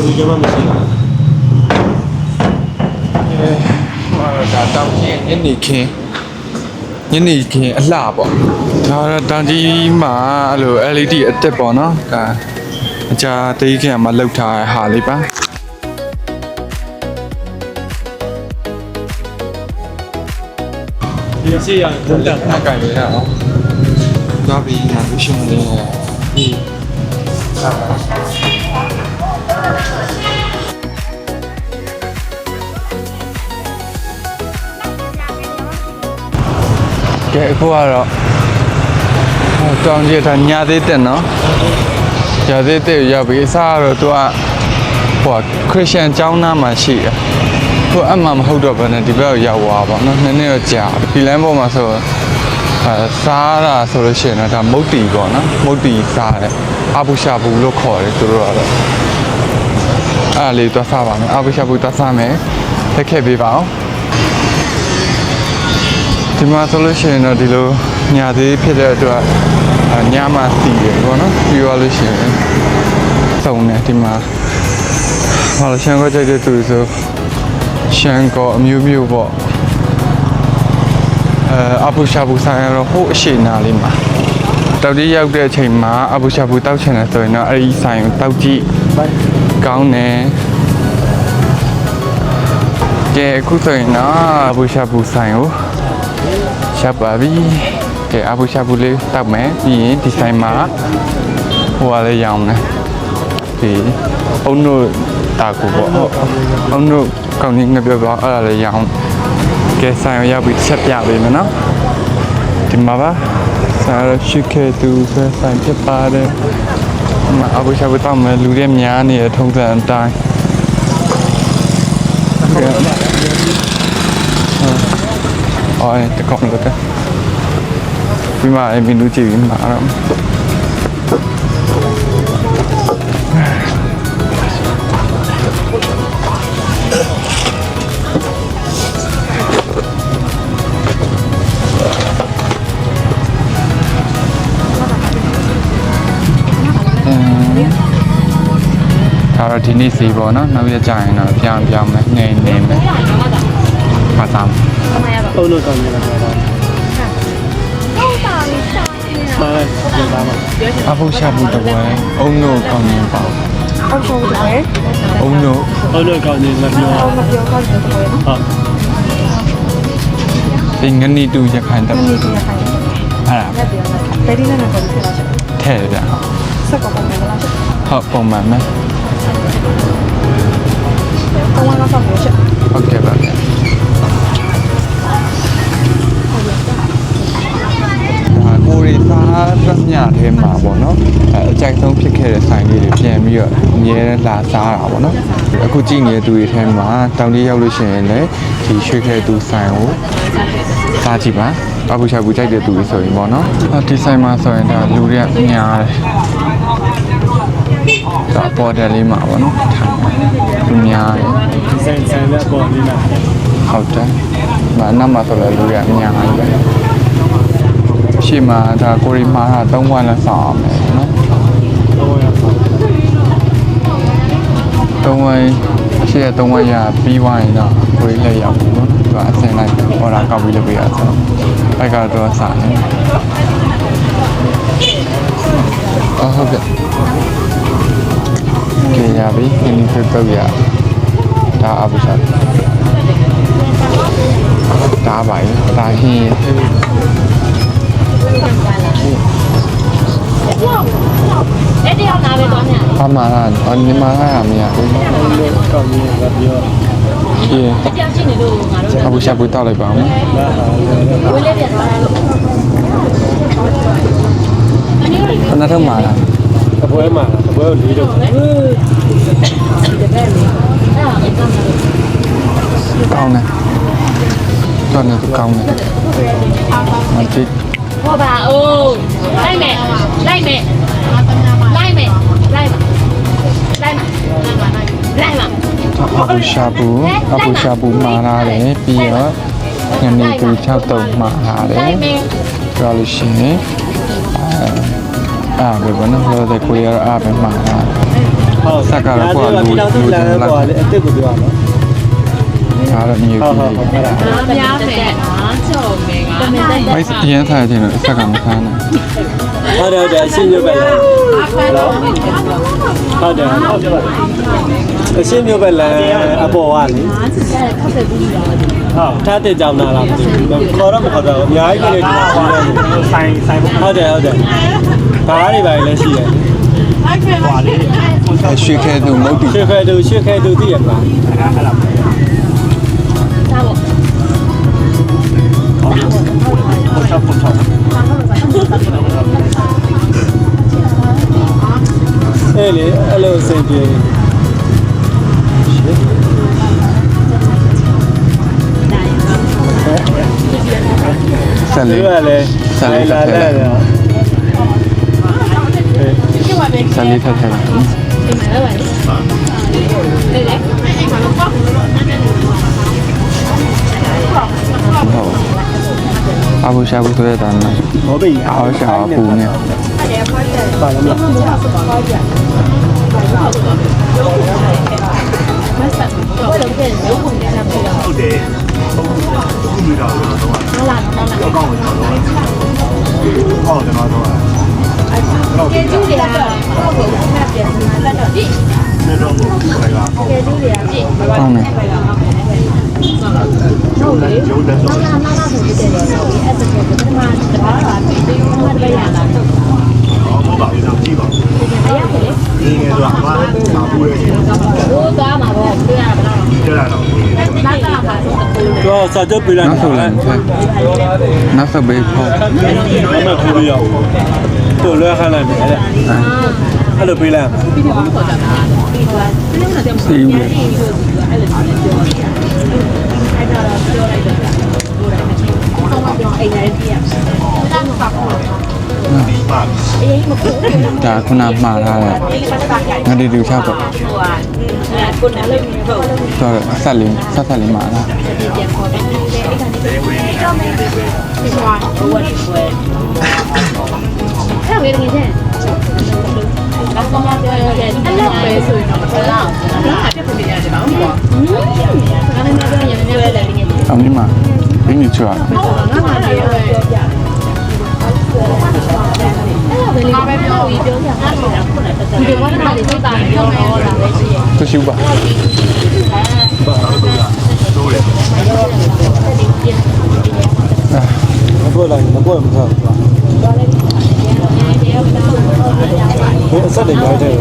ဒီကျမမရှိဘူးဒါတောင်ကြီးညနေခင်းအလှပေါ့ဒါတောင်ကြီးမှာအဲ့လို LED အတက်ပေါ့နော်ဒါအကြာတေးခင်မှာလောက်ထားတဲ့ဟာလေးပါဒီစီရဘုံတက်နှက်ကင်လေးရအောင်သွားပြီးငါလူရှင်လေးဒီကဲအခုကတော့တောင်ကြီးထားညာသေးတက်နော်ညာသေးတက်ရောက်ပြီးအစားတော့သူကဟိုခရစ်ယာန်ကျောင်းသားမှရှိတယ်သူအမှမဟုတ်တော့ဘဲနဲ့ဒီဘက်ကိုရောက်သွားပါတော့နည်းနည်းတော့ကြာဒီလမ်းပေါ်မှာဆိုစားတာဆိုလို့ရှိရင်တော့ဒါမုတ်တီပေါ့နော်မုတ်တီစားတယ်အဘူရှာဘူးလို့ခေါ်တယ်သူတို့ကတော့အဲ့လေးသွားစားပါမယ်အဘူရှာဘူးသွားစားမယ်လက်ခဲ့ပေးပါအောင်ဒီမှာဆိုလို့ရှိရင်တော့ဒီလိုညာသေးဖြစ်တဲ့အတွက်ညမှာစီးတယ်ပေါ့နော်ပြီးသွားလို့ရှိရင်စုံတယ်ဒီမှာဘာလို့ရှမ်းကောကြိုက်တဲ့သူဆိုရှမ်းကောအမျိုးမျိုးပေါ့အဘူရှာဘူးဆိုင်ရတော့ဟိုအရှိနာလေးမှာတောက်ကြီးရောက်တဲ့အချိန်မှာအဘူရှာဘူးတောက်ချင်တယ်ဆိုရင်တော့အဲ့ဒီဆိုင်ကိုတောက်ကြည့်ကောင်းတယ်ကဲအခုဆိုရင်တော့အဘူရှာဘူးဆိုင်ကိုရှာပါပြီကဲအဘူရှာဘူးလေးတောက်မယ်ပြီးရင်ဒီဆိုင်မှာဟိုကလေးရောင်းတယ်ဒီအုံတို့တာကူပေါ့အုံတို့ကောင်းကြီးငပြောအဲ့ဒါလေးရောင်းကဲဆိုင်ရောက်ပြီးချက်ပြပေးမယ်နော်ဒီမှာပါဆိုင်ရရှိခဲ့သူဆိုဆိုင်ပြပါတယ်အဘူရှာဘူးတောက်မယ်လူတွေများနေတဲ့ထုံးစံအတိုင်းအော်တကောင်းလို့တဲ့ဒီမှာမင်းတို့ကြည့်ပြီးမှာတော့ဒါတော့ဒီနေ့စီပေါ့နော်နောက်ရကြရင်တော့ပြောင်းမယ်ငိမ့်နေမယ်ပါသားအုံလို့ကောင်းနေတာတော့ပြန်ပါမှာအဘူရှာဘူးတဝဲအုံတို့ကောင်းနေပါအုံတို့တဝဲအုံတို့ကောင်းနေမပြောမပြောကောင်းတယ်တဝဲနော်ဟုတ်ဒီငနီတူရခိုင်တက်ငနီတူရခိုင်အဲ့ဒါဘယ်ဒီနဲ့ခေါ်လို့ဆက်လာချက်ထဲတယ်ဗျစက်ကောပုံမှန်လားချက်ဟုတ်ပုံမှန်မယ်ပုံမှန်တော့ပေါ့ချက်ဟုတ်ကဲ့ပါဗျကိုရီသားသက်ညထဲမှာပေါ့နော်အကြိုက်ဆုံးဖြစ်ခဲ့တဲ့ဆိုင်လေးတွေပြန်ပြီးတော့အများနဲ့လာစားတာပေါ့နော်အခုကြည့်နေတဲ့သူတွေထဲမှာတောင်ကြီးရောက်လို့ရှိရင်လည်းဒီရွှေခဲသူဆိုင်ကိုစားကြည့်ပါအဘူရှာဘူးကြိုက်တဲ့သူတွေဆိုရင်ပေါ့နော်ဒီဆိုင်မှာဆိုရင်ဒါလူတွေကများတယ်ဒါပေါ်တယ်လေးမှာပေါ့နော်လူများတယ်ဆိုင်လည်းပေါ်နေလားဟုတ်တယ်ဒါနောက်မှာဆိုလည်းလူတွေကများတယ်ရှေ့မှာဒါကိုရီမာက3ဝိုင်းလောက်ဆောင်အောင်မယ်နော်3ဝိုင်းရှေ့က3ဝိုင်းရပြီးဝိုင်းတော့ကိုရီလည်းရောက်ပြီနော်သူကအစင်လိုက်ဟောတာကောက်ပြီးလုပ်ပေးရဆိုဘက်ကတော့စားနေဟုတ်ကဲ့ကဲရပြီဒီနေ့တော့ရဒါအဘူရှာဒါပါရဒါဟင်းအဲ့ဒီအောင်လာပဲတော့ညပါမာလာဒီမှာလာရမရဘူးကောင်းနေမပြောဒီကြောက်ရှိနေလို့ငါတို့အဘူရှာဘူးတောက်လိုက်ပါဦးဝေးလေးပြန်သွားလို့ခဏတော့မှာလားအပွဲမှာအပွဲကိုလေးတော့ကောင်းတယ်တော်နေကောင်းတယ်မကြည့်ဟောပါဦးလိုက်မယ်လိုက်မယ်လိုက်မယ်လိုက်ပါလိုက်ပါအဘူရှာဘူးမှာလာတယ်ပြီးတော့ညနေတူ63မှာလာတယ်ပြောလို့ရှိရင်ပဲဘယ်နော်လို့တဲ့ကိုရအားပဲမှာလာ စက်ကလည်းကိုကလူလူချင်းလိုက် ပေါ့လေအစ်စ်ကိုပြောရနော် ဒါတော့ညီ ဟုတ် ကြီး ဟုတ်ဟုတ်အဲ့ဒါ များမယ်အားချုံမယ်ကမင်းတက် မိုက်ရမ်းဆိုင်တယ်လို့စက်ကမဆန်းနဲ့ ဟုတ်တယ်အရှင်းမျိုးပဲလားဟုတ်တယ်အရှင်းမျိုးပဲလားအပေါ်ကလေဟုတ်ထားတဲ့ကြောင်နာလားမသိဘူးခေါ်တော့မခေါ်တော့အများကြီးပြည့်နေတယ်ဆိုင်ဟုတ်တယ်ဘားတွေပါလဲရှိတယ် ရွှေခဲသူမုတ်တီ ရွှေခဲသူသိရမလား စားဖို့ အဲ့လေအဲ့လိုစင်ပြေ ဆက် ဒီ လေး ကလည်း ဆက်လေးတစ်ထည့်လိုက် ဆက်လေးထက်ထက်လိုက် ဒီမှာလည်းလေလေအဲ့မှာတော့ ဟုတ်အဘူရှာဘူးဆိုတဲ့တန်းနဲ့ ဟောပြီ အားရှာပူနေ ပါလားမလား မဆက်တော့တော့ပြန်ရုပ်ပုံနဲ့ဆက်ပြီးတော့ ဟုတ်တယ်အခုမိတာတော့တော့ ဟာလာတော့လာ ကောင်းတယ်တော့ဟောတယ်တော့တော့ ကဲကျူးတွေကဟုတ်ကဲ့ဖတ်ပြန်လာတော့ဒီ နေတော့ဘယ်ကဟော ကဲကျူးတွေကကြည့် ကောင်းတယ် ဟုတ်လေ ရုပ်တယ်တော့ နာနာဆိုပြီးတယ်လေအဲ့ဒါကိုပထမတစ်ခါပါပြီးမှတရလာတော့ ဟောပါဘူးတော့ကြည့်ပါ အရာလေ ဒီငယ်တော့ဘာသာဘူးရဲ့ ဘိုးသွားမှာပေါ့ပြရပါတော့ ကြရတော့ နာကလာပါတော့တူ တော့စာချုပ်ပြလိုက် နောက်ဆိုလည်းနောက်ဆက်ပေးဖို့ မမထူရအောင်သူ့လွှဲခလိုက်တယ်အဲ့လိုပြလိုက် စီးဘူး အိမ်ထဲပြရတာတော့ပါဘူးအေးမကူ ဒါခုနမှားထားတယ်ငါဒီတူချောက်တော့ ဟိုကကိုနားလေးနေပေါ့ တော့ဆက်လေးမှားလား ဒီပြန်ခေါ်တယ်အဲ့ဒါနေတော့မယ်ဒီမှာဟိုကဒီကွယ်အဲ့ဝေးနေတယ်ဘာမှမပြောရတဲ့အဲ့လိုပဲဆိုရင်တော့မတော်တော့ဘူး။ဒါကပြတ်ပြရတယ်ဘာလို့လဲ။ဒါနဲ့ပြောရင်လည်းလည်းလည်းငယ်။ အမီမှာဘင်းကြီးချွာ ငါကလည်းပြောပြတယ်။အဲ့ဒါပဲလေ။ဘာပဲပြောပြီးပြောပြတာခုနကတက်တယ်။ဒီဝါဒနာလေးစိတ်ပါပြောတော့တာပဲရှိရဲ့ သူရှိပါ တိုးတယ် မပွက်လိုက်မပွက်မထားဘူးအဆက်တွေကြားတယ်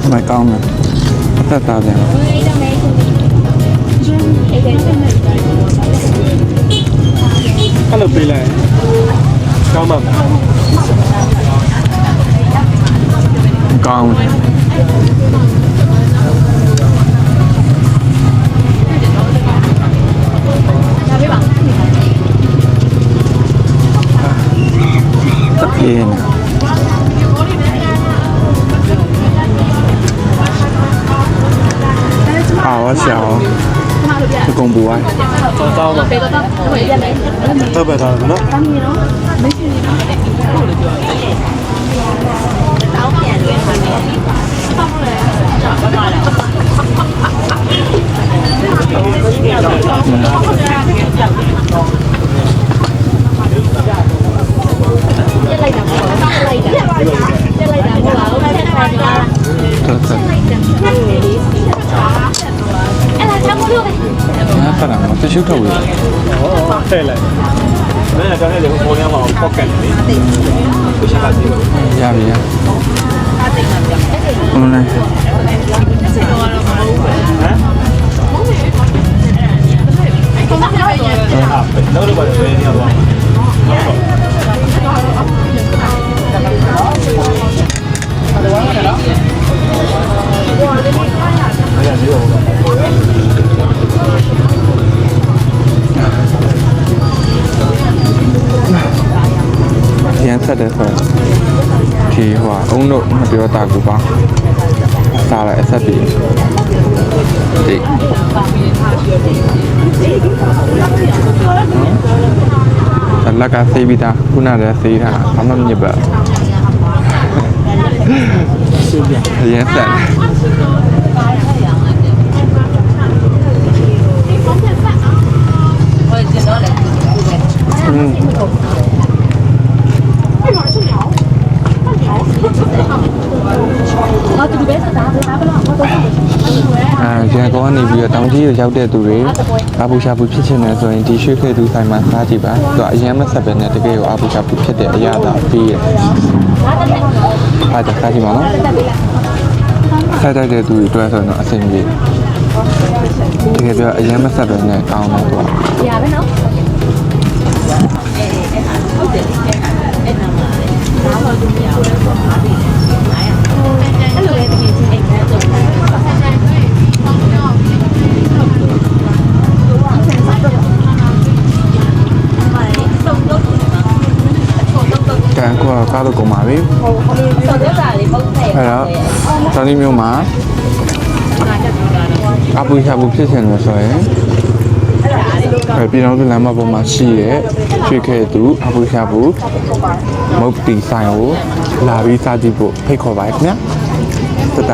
အမိုင်ကောင်းတယ်အသက်သားတယ် အဲ့လိုပြလိုက်ကောင်းမှာ ကောင်းအေးအော်ရှာဒီကုံပူဝိုင်း တောင်းမှာ 别的呢？我也没。 တော့ပဲထားတယ်နော် 当你呢？没事。导演对他们。放不来。找不到了。一嚟就冇，一嚟就，一嚟就冇啦，我睇睇啦。 တော်တော် အဲ့ဒါချမ်းမို့လို့ပဲ ငါဖတ်တာမတရှုထုတ်ရ ဟောထည့်လိုက်မင်းကတော့လည်းပေါ်ရမှာပေါ့ကတ်လေ ရပြီရဟုတ်လား ဟမ်တော့တော့ပဲနေရပါရန်ဆက်တယ်ဆိုတော့ဒီဟိုအုံတို့မပြောတာကူပါစားလိုက်အဆက်ပြီးဒီလက်ကဆေးပြီးသားခုနကဆေးတာဘာမှမညစ်ပါ အရင်ဆက်တယ်ရန်ကုန်ကနေပြီးတော့တောင်ကြီးကိုရောက်တဲ့သူတွေအာဘူရှာဘူဖြစ်ချင်တယ်ဆိုရင်ဒီရွှေခဲသူဆိုင်မှာစားကြည့်ပါသူကအရင်မဆက်ပဲနဲ့တကယ်ကိုအာဘူရှာဘူဖြစ်တဲ့အရာသာပေးရအားကြစားကြည့်ပါနော်ဆက်တိုက်တဲ့သူတွေအတွက်ဆိုတော့အဆင်ပြေတကယ်ပြောအရင်မဆက်ပဲနဲ့ကောင်းတော့သူက ရပါနော်အဲ့လိုလေတကယ်ချင်းအိမ်ထဲတော့တန်ကွာကားတော့ကုန်ပါပြီအဲ့တော့တောင်ကြီးမြို့မှာအပူရှာဘူးဖြစ်ချင်လို့ဆိုရင်ပြည်တော်စုလမ်းမပေါ်မှာရှိတဲ့ရွှေခဲသူအပူရှာဘူးမုတ်တီဆိုင်ကိုလာပြီးစားကြည့်ဖို့ဖိတ်ခေါ်ပါခင်ဗျာတတ